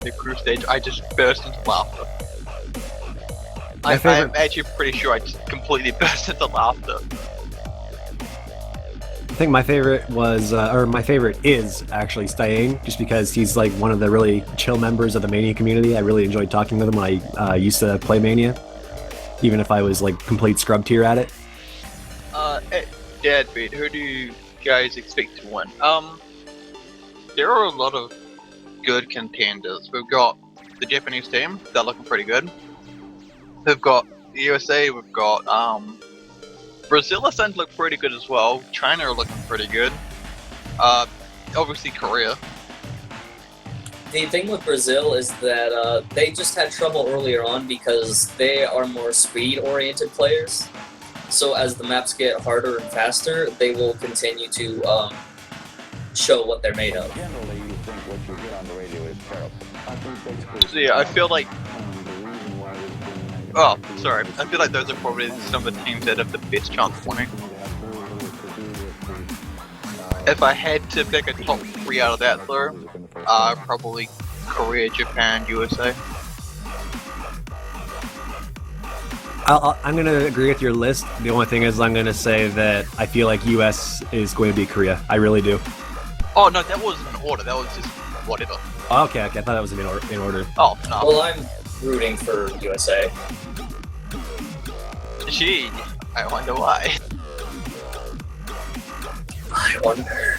the group stage, I just burst into laughter. favorite- I'm actually pretty sure I just completely burst into laughter. I think my favorite was, or my favorite is actually Staying, just because he's like one of the really chill members of the Mania community. I really enjoyed talking with him when I used to play Mania, even if I was like complete scrub tier at it. At Deadbeat, who do you guys expect to win? There are a lot of good contenders. We've got the Japanese team, they're looking pretty good. We've got the USA, we've got, Brazil are starting to look pretty good as well. China are looking pretty good. Obviously Korea. The thing with Brazil is that they just had trouble earlier on because they are more speed-oriented players. So as the maps get harder and faster, they will continue to show what they're made of. Generally, you think what you hear on the radio is terrible. I think basically. So yeah, I feel like, the reason why there's been oh, sorry, I feel like those are probably some of the teams that have the best chance of winning. If I had to pick a top 3 out of that though, probably Korea, Japan, USA. I'm going to agree with your list. The only thing is I'm going to say that I feel like US is going to beat Korea. I really do. Oh no, that wasn't an order, that was just whatever. Okay, I thought that was in order. Oh, no. Well, I'm rooting for USA. Gee, I wonder why. I wonder.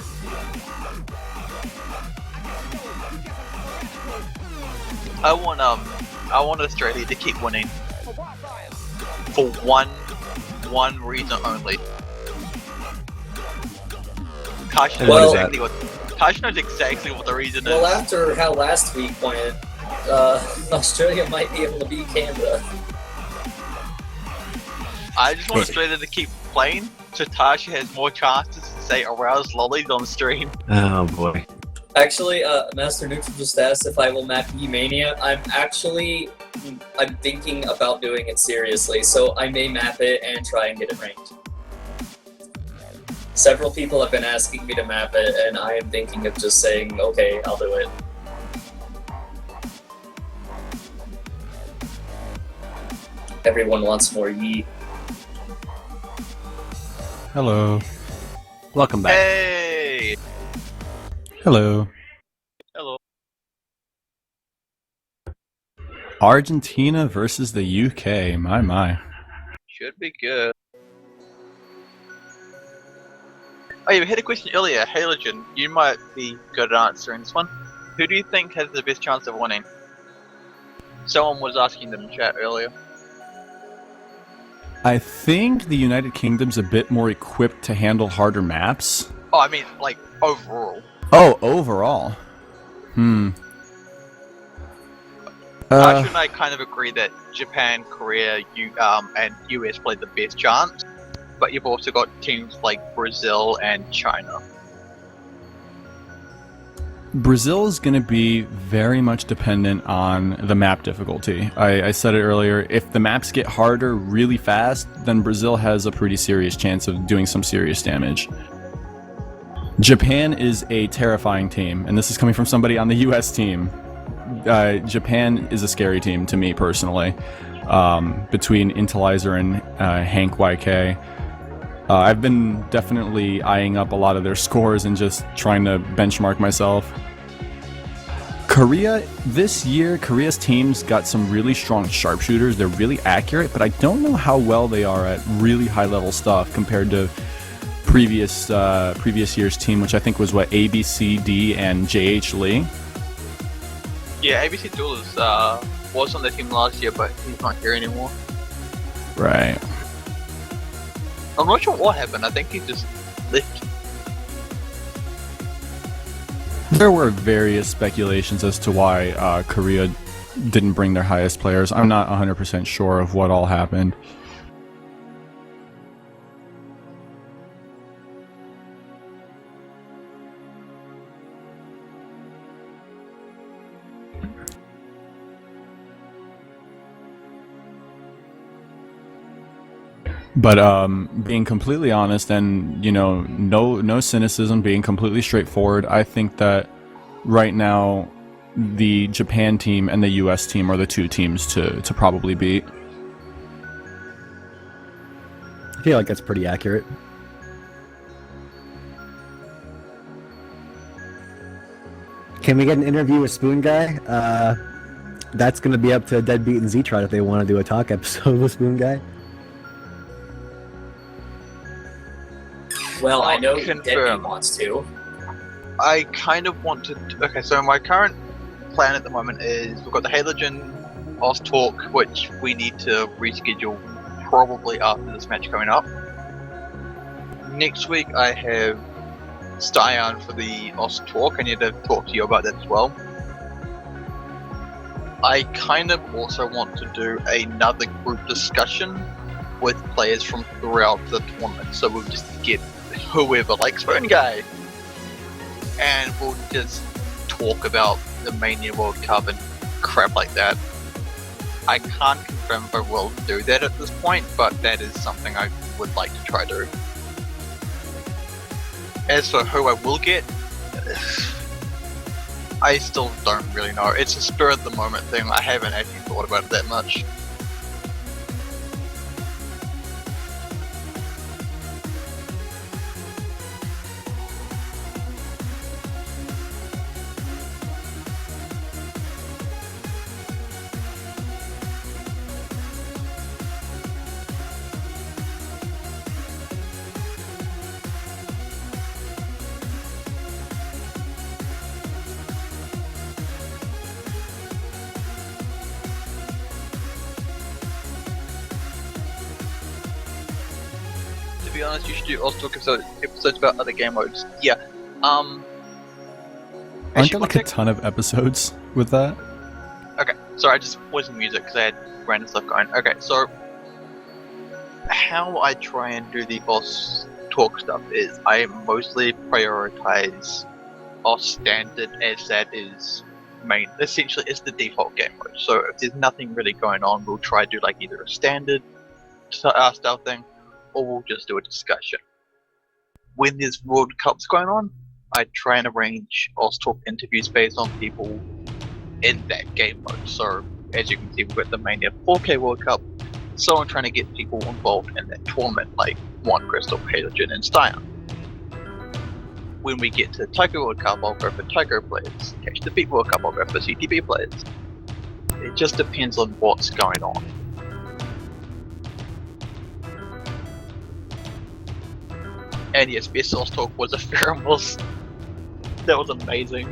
I want Australia to keep winning. For one reason only. Tash knows, Well- Tash knows exactly what the reason Well, is. after how last week went, Australia might be able to beat Canada. I just want Australia to keep playing so Tasha has more chances to say aroused lollies on stream. Oh boy. Actually, Master Neutral just asked if I will map E-Mania. I'm thinking about doing it seriously, so I may map it and try and get it ranked. Several people have been asking me to map it, and I am thinking of just saying, okay, I'll do it. Everyone wants more Yi. Hello. Welcome back. Hey! Hello. Hello. Argentina versus the UK. My. Should be good. Oh, you had a question earlier, Halogen. You might be good at answering this one. Who do you think has the best chance of winning? Someone was asking in the chat earlier. I think the United Kingdom's a bit more equipped to handle harder maps. Oh, I mean, like, overall. Oh, overall. Tash and I kind of agree that Japan, Korea, and US played the best chance, but you've also got teams like Brazil and China. Brazil is going to be very much dependent on the map difficulty. I said it earlier, if the maps get harder really fast, then Brazil has a pretty serious chance of doing some serious damage. Japan is a terrifying team, and this is coming from somebody on the US team. Japan is a scary team to me personally, between Intelizer and Hank YK. I've been definitely eyeing up a lot of their scores and just trying to benchmark myself. Korea, this year, Korea's teams got some really strong sharpshooters. They're really accurate, but I don't know how well they are at really high-level stuff compared to previous year's team, which I think was, what, ABCD and JH Lee? Yeah, ABC Duelist was on the team last year, but he's not here anymore. Right. I'm not sure what happened. I think he just left. There were various speculations as to why Korea didn't bring their highest players. I'm not 100% sure of what all happened. But being completely honest, and no cynicism, being completely straightforward, I think that right now the Japan team and the US team are the two teams to probably beat. I feel like that's pretty accurate. Can we get an interview with Spoon Guy? That's going to be up to Deadbeat and Z-Trot if they want to do a talk episode with Spoon Guy. Well, I know Confirm. Deadbeat wants to. I kind of want to. Okay, so my current plan at the moment is we've got the Halogen Oz talk, which we need to reschedule probably after this match coming up. Next week I have Styan for the Oz talk. I need to talk to you about that as well. I kind of also want to do another group discussion with players from throughout the tournament, so we'll just get whoever, like Spoon Guy, and we'll just talk about the Mania World Cup and crap like that. I can't confirm if I will do that at this point, but that is something I would like to try to. As for who I will get, I still don't really know. It's a spur of the moment thing. I haven't actually thought about it that much. To be honest, you should do also episodes about other game modes. Yeah. Aren't there like a ton of episodes with that? Okay, sorry, I just wasn't music because I had random stuff going. Okay, so how I try and do the OS talk stuff is I mostly prioritize OS standard, as that is essentially it's the default game mode. So if there's nothing really going on, we'll try to do like either a standard style thing, or we'll just do a discussion. When there's World Cups going on, I try and arrange OS talk interviews based on people in that game mode. So as you can see, we've got the Mania 4K World Cup, so I'm trying to get people involved in that tournament like One Crystal, Halogen, and Styan. When we get to Taiko World Cup, I'll go for Taiko players. Catch the Beat World Cup, I'll go for CTB players. It just depends on what's going on. And yes, Best Source Talk was a Ferrum that was amazing.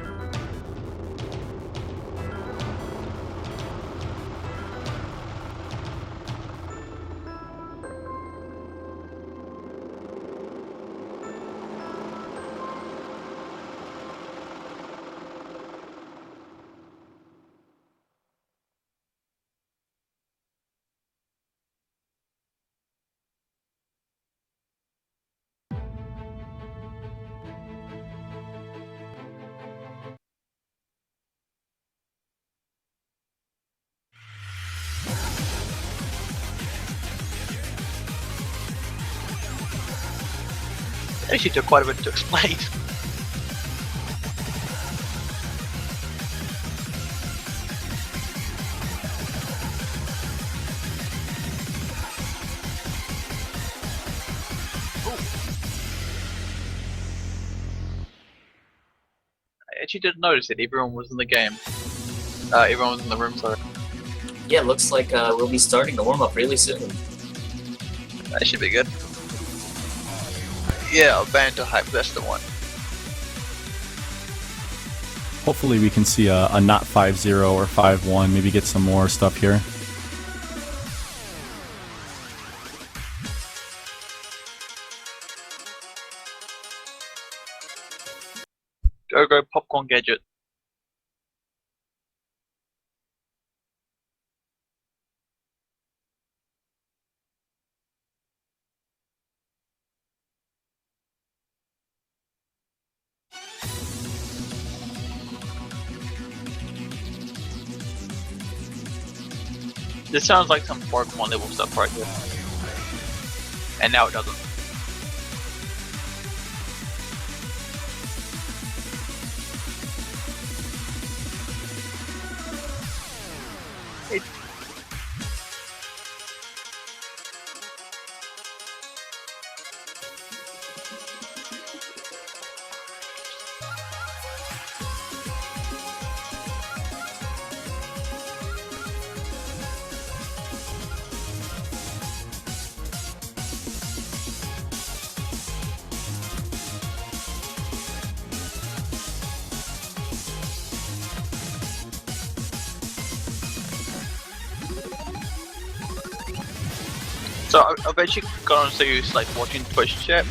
It actually took quite a bit to explain. I actually didn't notice that everyone was in the game. Everyone was in the room, sorry. Yeah, looks like we'll be starting to warm up really soon. That should be good. Yeah, Banter Hype, that's the one. Hopefully we can see a not 5-0 or 5-1, maybe get some more stuff here. Go Popcorn Gadget. This sounds like some Pokemon level stuff right here. And now it doesn't. So I've actually gone to like watching Twitch chat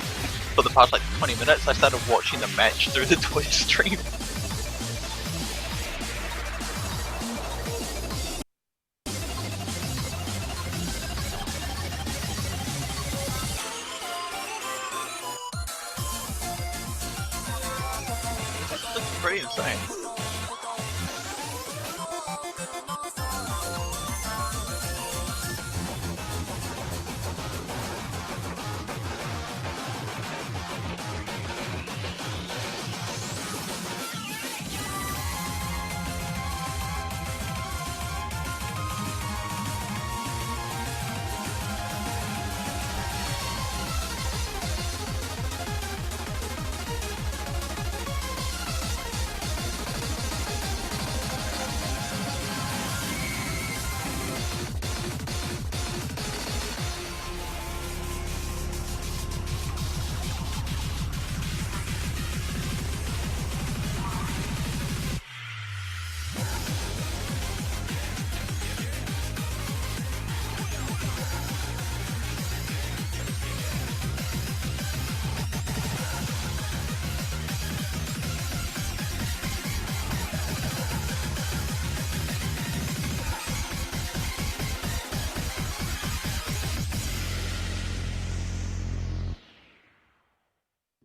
for the past like 20 minutes. I started watching the match through the Twitch stream. That's pretty insane.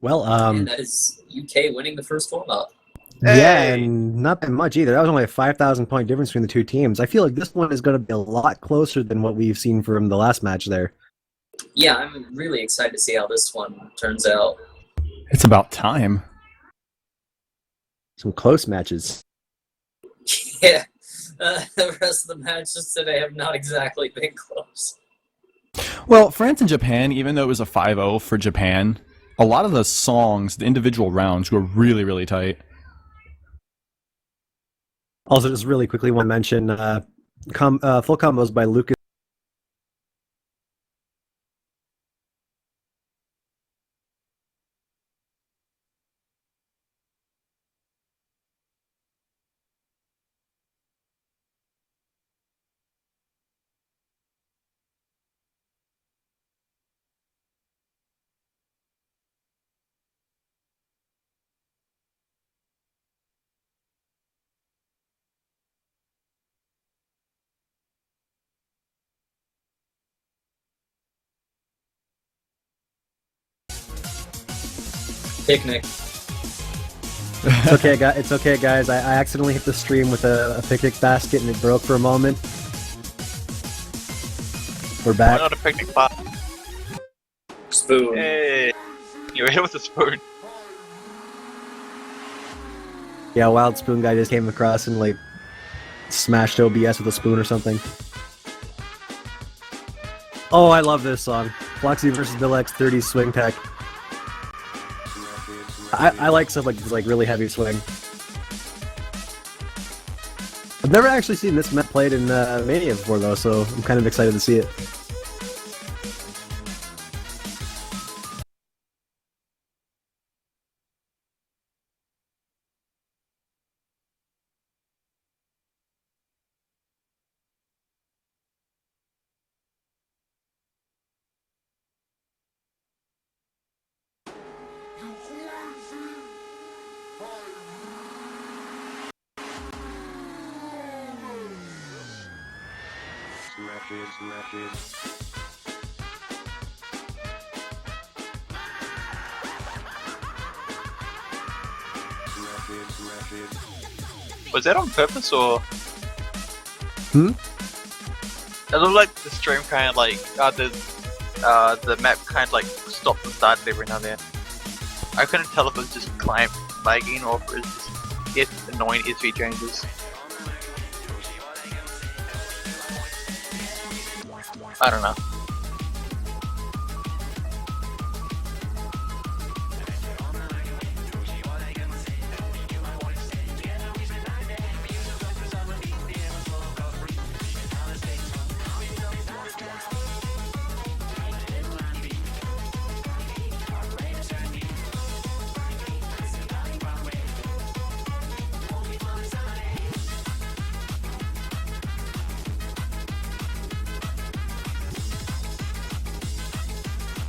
Well, And that is UK winning the first warm-up. yeah, Hey! and not that much either. That was only a 5,000 point difference between the two teams. I feel like this one is going to be a lot closer than what we've seen from the last match there. Yeah, I'm really excited to see how this one turns out. It's about time. Some close matches. Yeah, the rest of the matches today have not exactly been close. Well, France and Japan, even though it was a 5-0 for Japan, a lot of the songs, the individual rounds, were really, really tight. Also, just really quickly want to mention full combos by Lucas. Picnic. It's okay, guys. It's okay, guys. I accidentally hit the stream with a picnic basket and it broke for a moment. We're Why back. not a picnic bar? Spoon. Hey! You were hit with a spoon. Yeah, Wild Spoon guy just came across and like smashed OBS with a spoon or something. Oh, I love this song. Floxy versus Bill X 30 Swing Tech. I like stuff like this, like really heavy swing. I've never actually seen this map played in Mania before though, so I'm kind of excited to see it. Was that on purpose or? Hmm? It looked like the stream kind of like the map kind of like stopped and started every now and then. I couldn't tell if it was just client lagging or if it was just annoying SV changes. I don't know.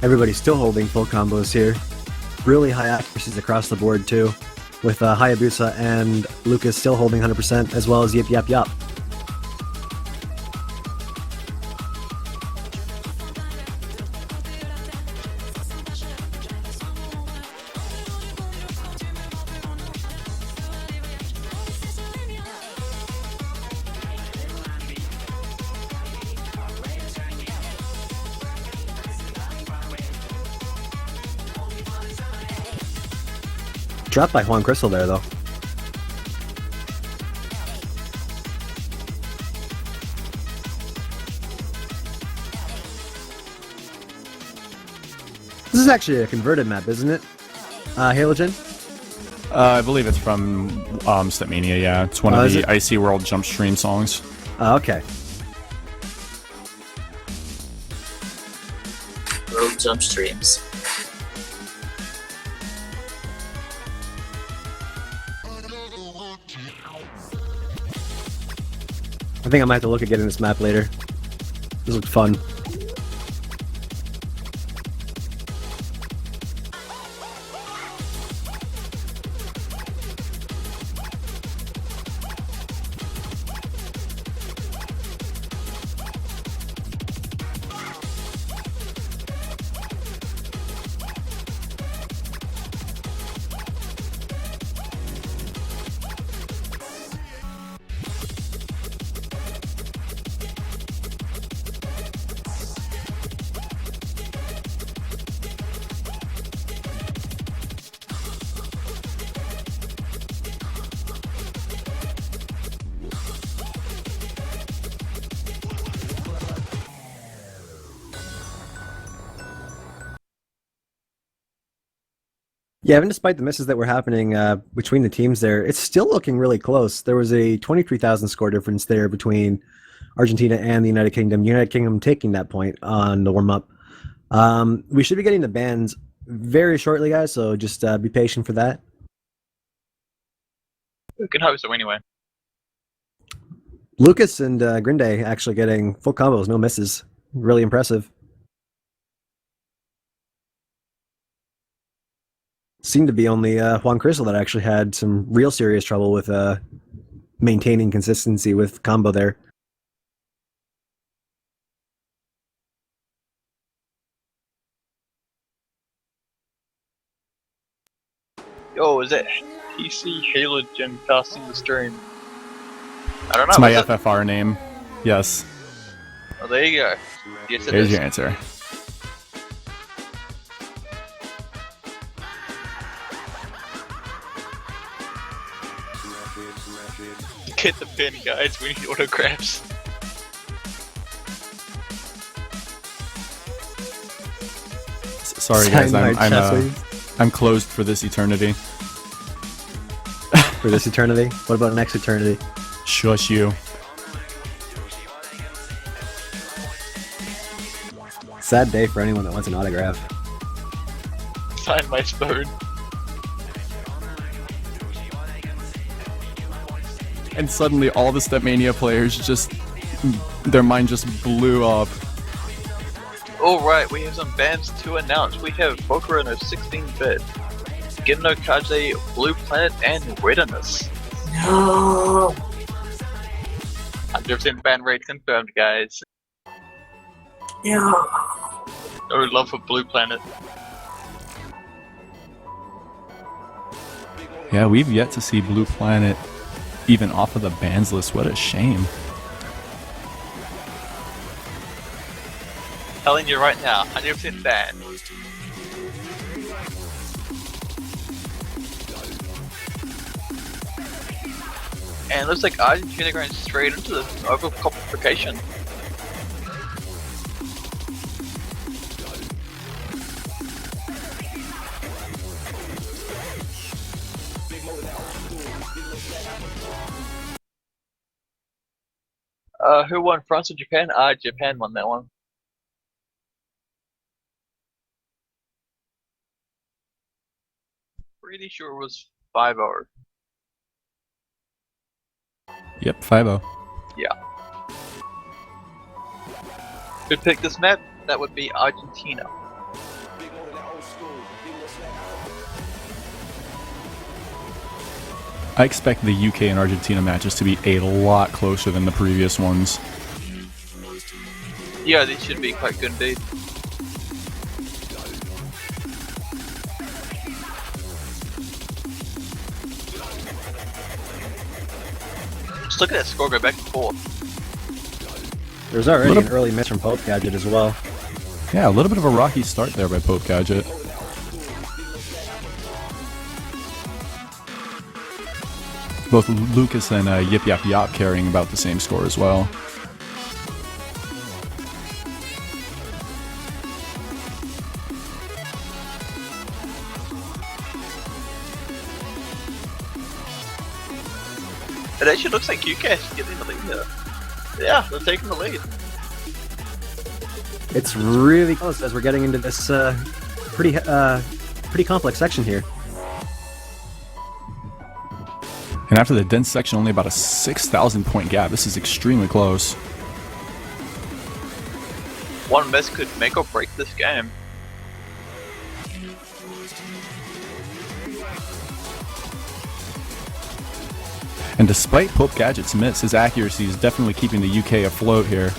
Everybody's still holding full combos here. Really high accuracies across the board too, with Hayabusa and Lucas still holding 100%, as well as Yip Yap Yap. Dropped by Juan Crystal there, though. This is actually a converted map, isn't it? Halogen? I believe it's from Stepmania, yeah. It's one of the Icy World Jump Stream songs. Okay. World Jump Streams. I think I might have to look at getting this map later. This looked fun. Yeah, even despite the misses that were happening between the teams there, it's still looking really close. There was a 23,000 score difference there between Argentina and the United Kingdom. United Kingdom taking that point on the warm-up. We should be getting the bans very shortly, guys, so just be patient for that. We can hope so anyway. Lucas and Grinde actually getting full combos, no misses. Really impressive. Seemed to be only Juan Crystal that actually had some real serious trouble with maintaining consistency with combo there. Yo, is it PC Halogen casting the stream? I don't know. It's my is it? FFR name. Yes. Oh, there you go. Yes, it There's is. your answer. Get the pin, guys. We need autographs. Sorry, guys. Sign my Chesley I'm closed for this eternity. for this eternity. What about next eternity? Shush you. Sad day for anyone that wants an autograph. Sign my spoon. And suddenly all the Stepmania players just... their mind just blew up. Alright, we have some bands to announce. We have Bokurano 16-bit, Gendo Kaze, Blue Planet, and Readiness. No. 100% ban rate confirmed, guys. Yeah. No love for Blue Planet. Yeah, we've yet to see Blue Planet even off of the bans list. What a shame. Telling you right now, 100% ban. And it looks like Argentina going straight into the overcomplication. Who won, France or Japan? Japan won that one. Pretty sure it was 5-0. Yep, 5-0. Who'd pick this map? That would be Argentina. I expect the UK and Argentina matches to be a lot closer than the previous ones. Yeah, these should be quite good indeed. Just look at that score go back and forth. There's already an early miss from Pope Gadget as well. Yeah, a little bit of a rocky start there by Pope Gadget. Both Lucas and Yip Yap Yop carrying about the same score as well. It actually looks like UK is getting the lead here. Yeah, they're taking the lead. It's really close as we're getting into this pretty complex section here. And after the dense section, only about a 6,000 point gap. This is extremely close. One miss could make or break this game. And despite Pope Gadget's miss, his accuracy is definitely keeping the UK afloat here.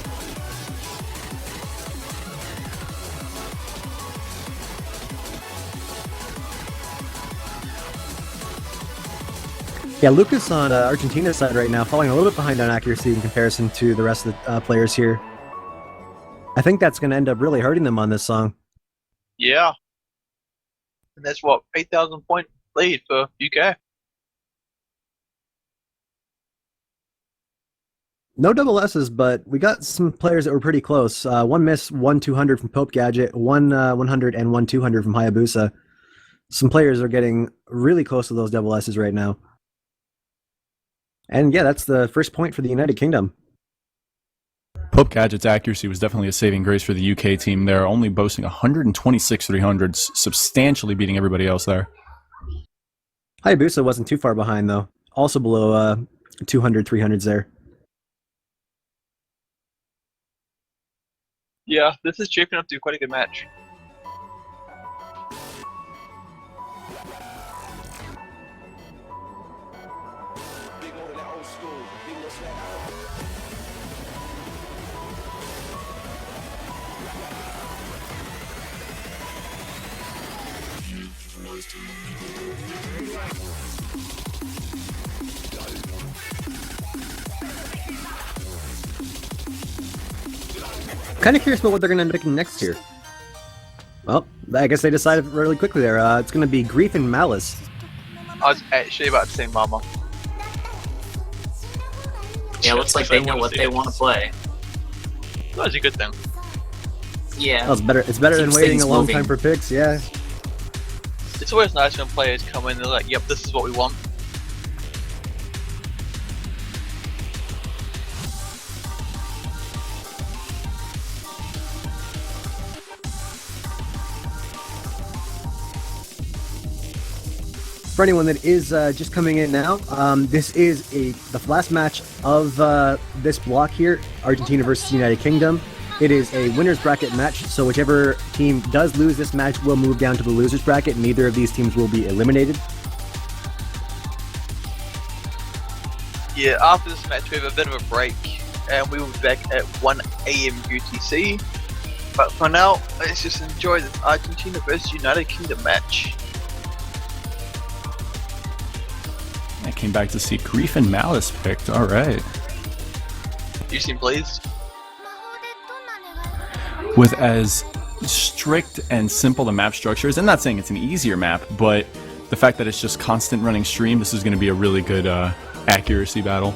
Yeah, Lucas on Argentina's side right now, falling a little bit behind on accuracy in comparison to the rest of the players here. I think that's going to end up really hurting them on this song. Yeah. And that's what, 8,000 point lead for UK. No double S's, but we got some players that were pretty close. One miss, 1-200 from Pope Gadget, 1-100 and 1-200 from Hayabusa. Some players are getting really close to those double S's right now. And yeah, that's the first point for the United Kingdom. Pope Gadget's accuracy was definitely a saving grace for the UK team. They're only boasting 126 300s, substantially beating everybody else there. Hayabusa wasn't too far behind, though. Also below 200 300s there. Yeah, this is shaping up to be quite a good match. Kind of curious about what they're going to end up picking next here. Well, I guess they decided really quickly there. It's going to be Grief and Malice. I was actually about to say Mama. Yeah, looks like they know what they want to play. That was a good thing. Yeah. Oh, it's better. It's better than Keeps waiting things a long moving. time for picks. Yeah. It's always nice when players come in and they're like, yep, this is what we want. For anyone that is just coming in now, this is the last match of this block here, Argentina versus United Kingdom. It is a winner's bracket match, so whichever team does lose this match will move down to the loser's bracket. Neither of these teams will be eliminated. Yeah, after this match we have a bit of a break, and we will be back at 1 AM UTC. But for now, let's just enjoy this Argentina versus United Kingdom match. I came back to see Grief and Malice picked. All right. You seem pleased? With as strict and simple the map structure is, I'm not saying it's an easier map, but the fact that it's just constant running stream, this is going to be a really good accuracy battle.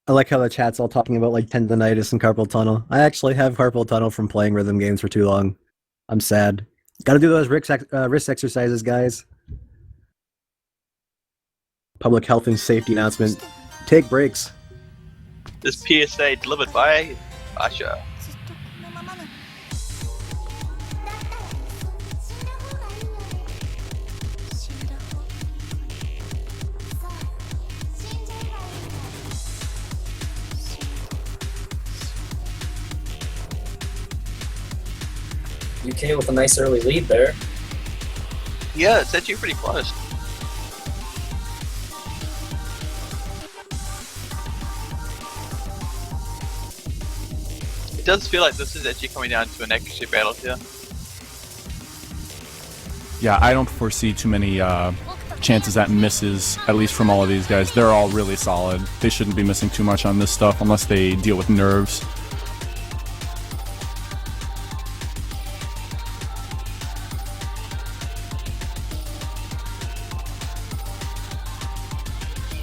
I like how the chat's all talking about like tendonitis and carpal tunnel. I actually have carpal tunnel from playing rhythm games for too long. I'm sad. Got to do those wrist exercises, guys. public health and safety announcement. Take breaks. This PSA delivered by Asha. ずっとこのままのだったら死んだ方がいいそう死んじゃえばいいの UK with a nice early lead there. Yeah, it's actually pretty close. It does feel like this is actually coming down to an accuracy battle here. Yeah, I don't foresee too many chances at misses, at least from all of these guys. They're all really solid. They shouldn't be missing too much on this stuff unless they deal with nerves.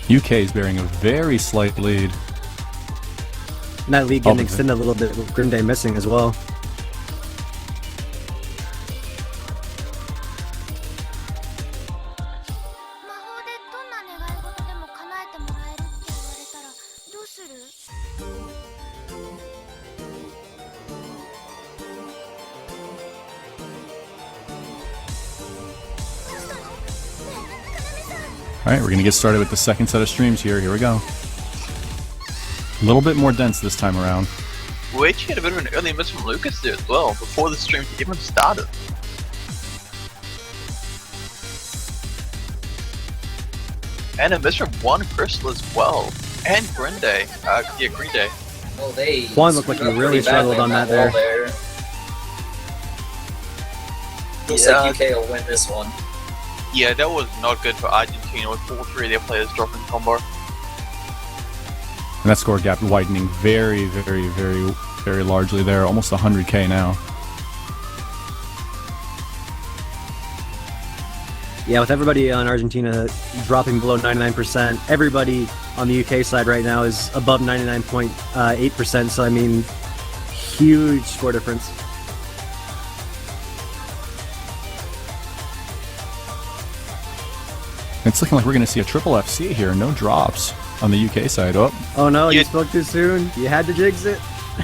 UK is bearing a very slight lead. And that lead getting extended a little bit with Green Day missing as well. Alright, we're going to get started with the second set of streams here. Here we go. A little bit more dense this time around. We actually had a bit of an early miss from Lucas there as well, before the stream even started. And a miss from One Crystal as well. And Green Day. Yeah, Green Day. Well, they Juan looked like he really struggled on that there. Looks like UK will win this one. Yeah, that was not good for Argentina with all three of their players dropping combo. And that score gap widening very, very, very, very largely there. Almost 100k now. Yeah, with everybody on Argentina dropping below 99%, everybody on the UK side right now is above 99.8%, so I mean, huge score difference. It's looking like we're going to see a triple FC here. No drops on the UK side. Oh no, you spoke too soon. You had to jinx it.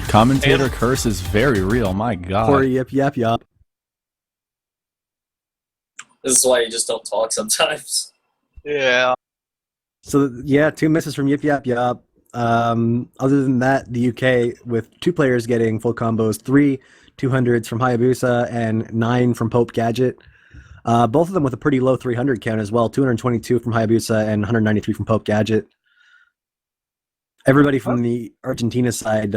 Commentator curse is very real. My God. Poor yip. This is why you just don't talk sometimes. Yeah. So yeah, 2 misses from Yip. Other than that, the UK with 2 players getting full combos, 3 200s from Hayabusa and 9 from Pope Gadget. Both of them with a pretty low 300 count as well, 222 from Hayabusa and 193 from Pope Gadget. Everybody from the Argentina side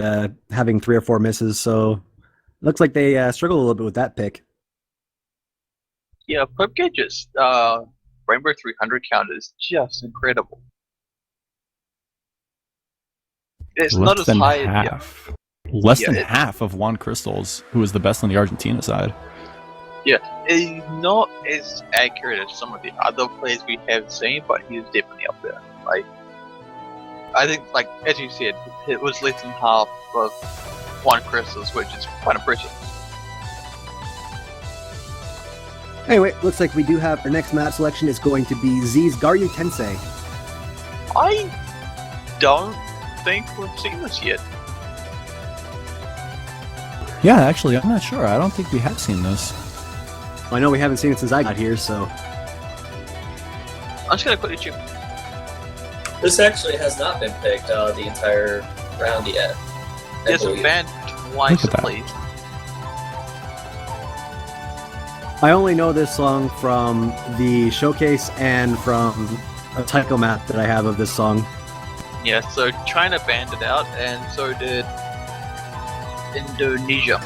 having 3 or 4 misses, so looks like they struggle a little bit with that pick. Yeah, Pope Gadget's Rainbow 300 count is just incredible. It's not as high as Less than half of Juan Crystal's, who was the best on the Argentina side. Yeah, he's not as accurate as some of the other players we have seen, but he's definitely up there. Like, I think, like as you said, it was less than half of Juan Crystal's, which is quite impressive. Anyway, looks like we do have our next map selection is going to be Z's Garyu Tensei. I don't think we've seen this yet. Yeah, actually, I'm not sure. I don't think we have seen this. I know we haven't seen it since I got here, so... I'm just gonna quickly check. This actually has not been picked the entire round yet. It's banned twice at least. I only know this song from the showcase and from a Taiko map that I have of this song. Yeah, so China banned it out, and so did Indonesia.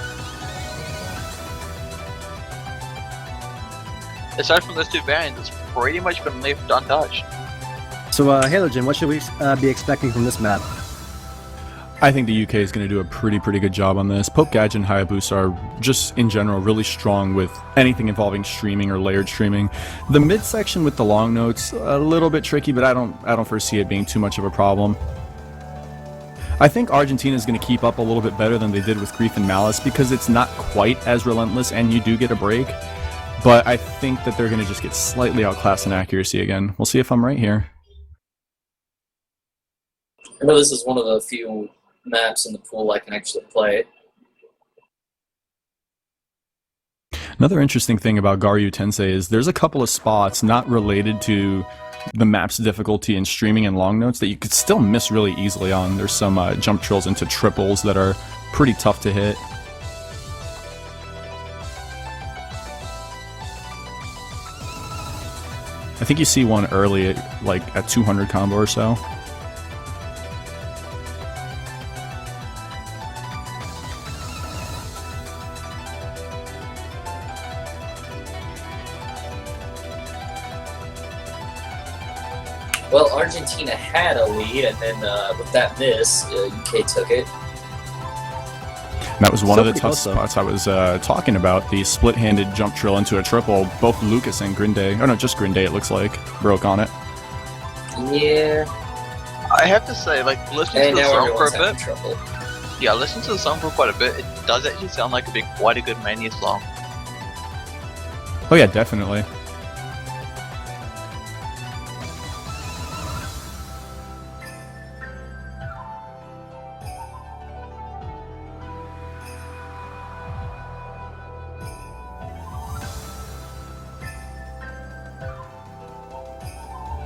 Aside from those 2 bans, it's pretty much been left untouched. So, Halogen, what should we be expecting from this map? I think the UK is going to do a pretty good job on this. Pope Gadget and Hayabusa are just, in general, really strong with anything involving streaming or layered streaming. The midsection with the long notes, a little bit tricky, but I don't foresee it being too much of a problem. I think Argentina is going to keep up a little bit better than they did with Grief and Malice because it's not quite as relentless and you do get a break. But I think that they're going to just get slightly outclassed in accuracy again. We'll see if I'm right here. I know this is one of the few maps in the pool I can actually play. Another interesting thing about Garyu Tensei is there's a couple of spots not related to the map's difficulty in streaming and long notes that you could still miss really easily on. There's some jump trills into triples that are pretty tough to hit. I think you see one early at, like at 200 combo or so. Well, Argentina had a lead, and then with that miss, UK took it. That was one Still of the pretty tough close, though. spots I was talking about. The split-handed jump trill into a triple. Both Lucas and Grinde, oh no, just Grinde it looks like, broke on it. Yeah. I have to say, like, listening And to the now song for everyone's a having bit, trouble. yeah, listening to the song for quite a bit, it does actually sound like quite a good Mania song. Oh yeah, definitely.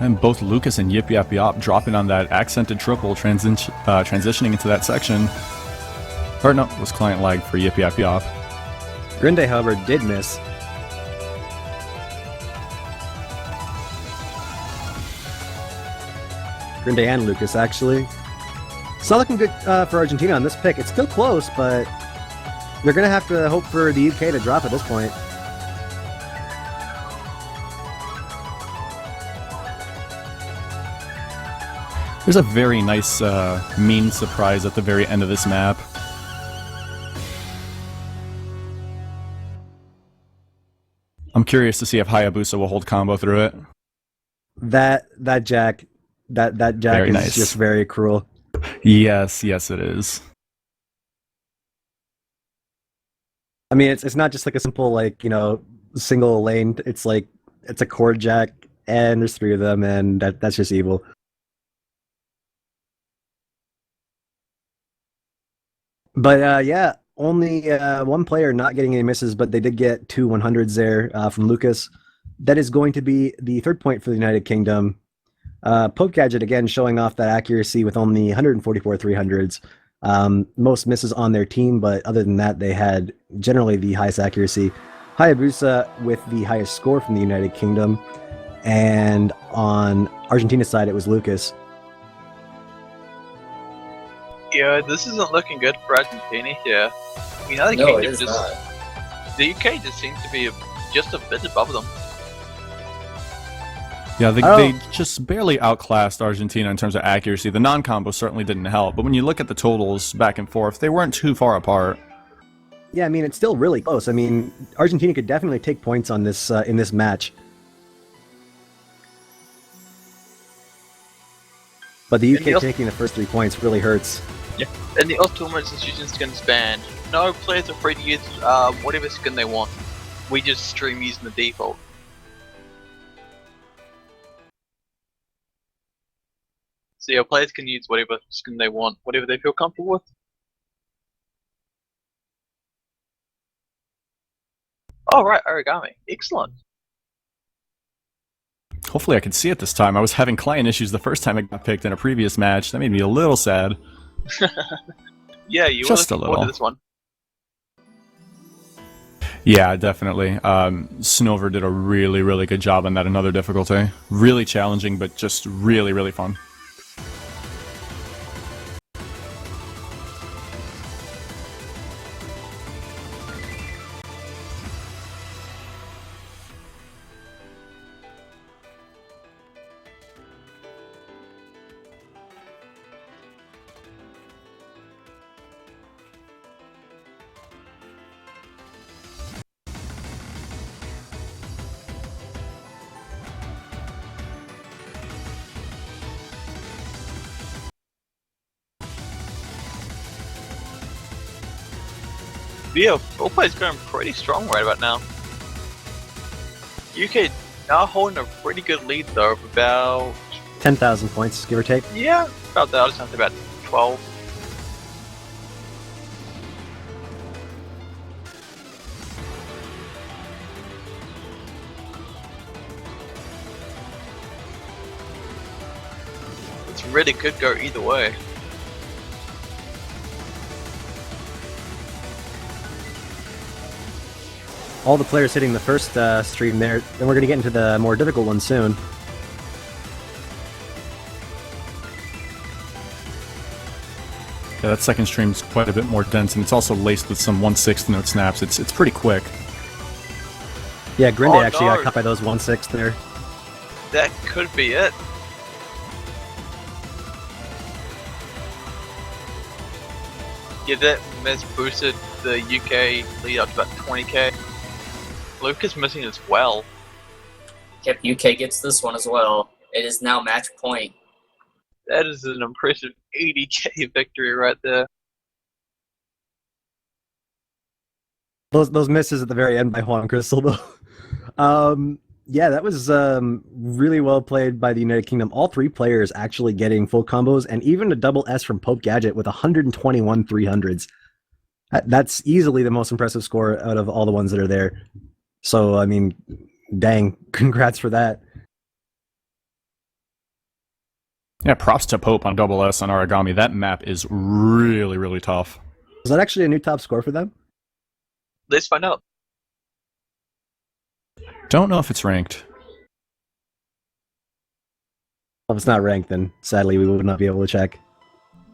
And both Lucas and Yip Yap Yop dropping on that accented triple, transitioning into that section. Or no, it was client lag for Yip Yap Yop. Grinde, however, did miss. Grinde and Lucas, actually. It's not looking good for Argentina on this pick. It's still close, but they're going to have to hope for the UK to drop at this point. There's a very nice mean surprise at the very end of this map. I'm curious to see if Hayabusa will hold combo through it. That jack Very is nice. just very cruel. Yes, yes it is. I mean, it's not just like a simple, like, you know, single lane. It's like, it's a chord jack, and there's three of them, and that's just evil. But yeah, only one player not getting any misses, but they did get two 100s there from Lucas. That is going to be the third point for the United Kingdom. Poke Gadget again showing off that accuracy with only 144 300s. Most misses on their team, but other than that, they had generally the highest accuracy. Hayabusa with the highest score from the United Kingdom. And on Argentina's side, it was Lucas. Yeah, this isn't looking good for Argentina here. You know, No, it is not. the UK just seems to be just a bit above them. Yeah, they Oh. just barely outclassed Argentina in terms of accuracy. The non-combo certainly didn't help, but when you look at the totals back and forth, they weren't too far apart. Yeah, I mean, it's still really close. I mean, Argentina could definitely take points on this in this match. But the UK And the- taking the first 3 points really hurts. And the ultimate institution skins banned. No players are free to use whatever skin they want. We just stream using the default. So yeah, players can use whatever skin they want, whatever they feel comfortable with. Alright, Origami. Excellent. Hopefully I could see it this time. I was having client issues the first time it got picked in a previous match. That made me a little sad. Yeah, you were Just a looking forward little. to this one. Yeah, definitely. Snover did a really, really good job on that another difficulty. Really challenging, but just really, really fun. Yeah, full play's going pretty strong right about now. UK now holding a pretty good lead though of about 10,000 points, give or take. Yeah, about that. I was something about 12. It's really could go either way. All the players hitting the first stream there, then we're going to get into the more difficult one soon. Yeah, that second stream's quite a bit more dense, and it's also laced with some 1/6 note snaps. It's pretty quick. Yeah, Grinde Oh, actually no. got caught by those 1/6 there. That could be it. Yeah, that miss boosted the UK lead up to about 20k. Luke is missing as well. Yep, UK gets this one as well. It is now match point. That is an impressive 80k victory right there. Those misses at the very end by Juan Crystal, though. Yeah, that was really well played by the United Kingdom. All three players actually getting full combos, and even a double S from Pope Gadget with 121 300s. That's easily the most impressive score out of all the ones that are there. So, I mean, dang, congrats for that. Yeah, props to Pope on double S on Origami. That map is really, really tough. Is that actually a new top score for them? Let's find out. Don't know if it's ranked. If it's not ranked, then sadly we would not be able to check.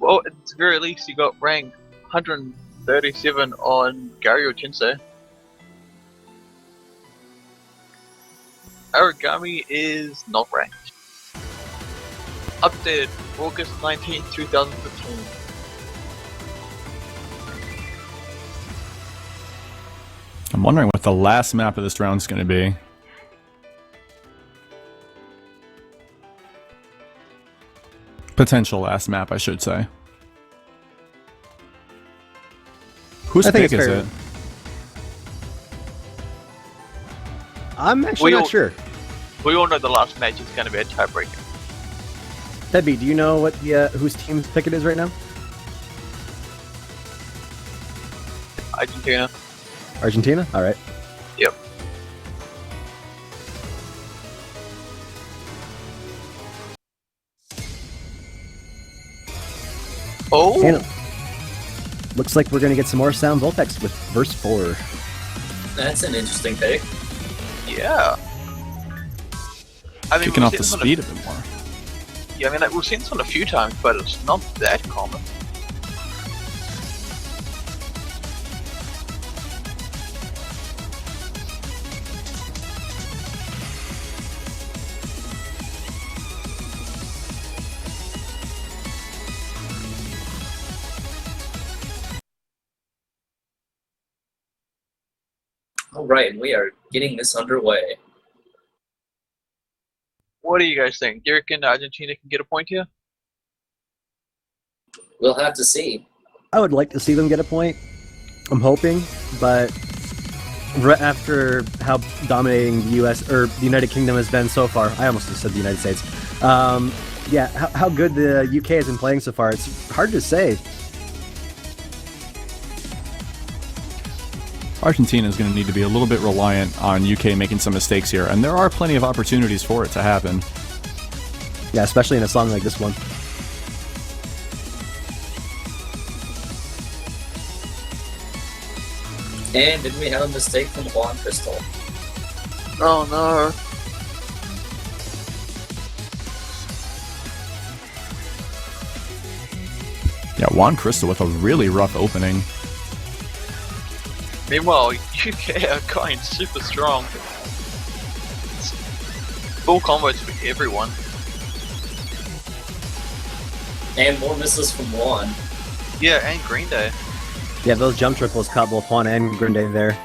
Well, at the very least, you got ranked 137 on Gario Tensei. Origami is not ranked. Updated August 19, 2015. I'm wondering what the last map of this round is going to be. Potential last map, I should say. Whose I think pick it's is fair. it? I'm actually We not all- sure. We all know the last match is going to be a tiebreaker. Debbie, do you know what the whose team's pick it is right now? Argentina. Argentina? All right. Yep. Oh, And looks like we're going to get some more Sound Voltex with verse 4. That's an interesting pick. yeah. I mean, Kicking we've off seen the this one speed a bit more. Yeah, I mean, like, we've seen this one a few times, but it's not that common. Alright, we are getting this underway. What do you guys think? Do you reckon Argentina can get a point here? We'll have to see. I would like to see them get a point. I'm hoping, but after how dominating the U.S. or the United Kingdom has been so far, I almost just said the United States. Yeah, how good the UK has been playing so far, it's hard to say. Argentina is going to need to be a little bit reliant on UK making some mistakes here, and there are plenty of opportunities for it to happen. Yeah, especially in a song like this one. And did we have a mistake from Juan Crystal? Oh no. Yeah, Juan Crystal with a really rough opening. Meanwhile, UK are going super strong. It's full combos for everyone. And more misses from Juan. Yeah, and Green Day. Yeah, those jump triples caught both Juan and Grinde there.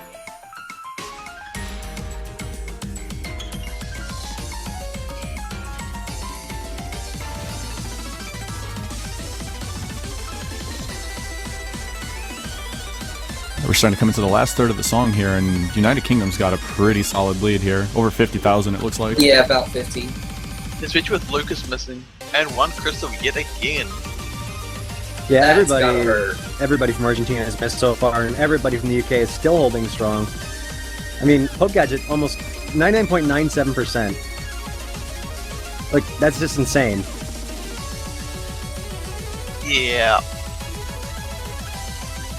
We're starting to come into the last third of the song here, and United Kingdom's got a pretty solid lead here. Over 50,000, it looks like. Yeah, about 50. especially with Lucas missing and one crystal yet again. Yeah, That's gotta hurt. everybody from Argentina has missed so far, and everybody from the UK is still holding strong. I mean, Pope Gadget almost 99.97%. Like, that's just insane. Yeah.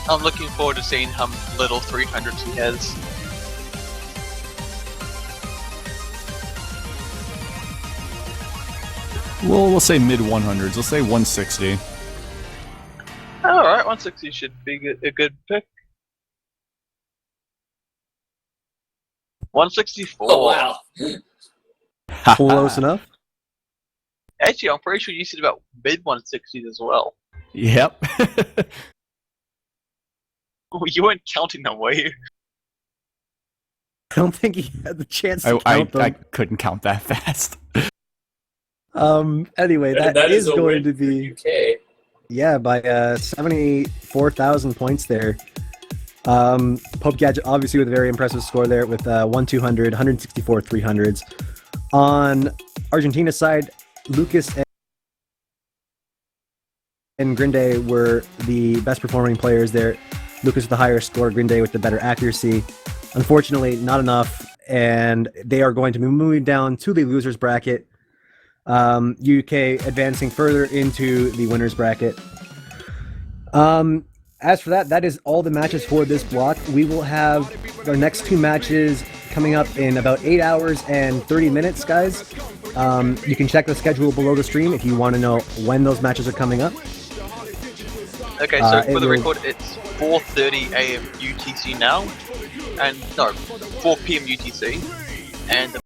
I'm looking forward to seeing how little 300s he has. We'll say mid 100s. We'll say 160. Alright, 160 should be a good pick. 164. Oh wow. Close enough. Actually, I'm pretty sure you said about mid 160s as well. Yep. Oh, you weren't counting them, were you? I don't think he had the chance to count them. I couldn't count that fast. Anyway, That is a going win to for be UK. yeah by 74,000 points there. Pope Gadget obviously with a very impressive score there with 1,200, 164 300s. On Argentina's side, Lucas and Grinde were the best performing players there. Lucas with the higher score, Grinde with the better accuracy. Unfortunately, not enough, and they are going to be moving down to the losers bracket. UK advancing further into the winners bracket. As for that is all the matches for this block. We will have our next two matches coming up in about 8 hours and 30 minutes, guys. You can check the schedule below the stream if you want to know when those matches are coming up. Okay, so for the will- record, it's 4:30 AM UTC now, and no, 4 PM UTC, and the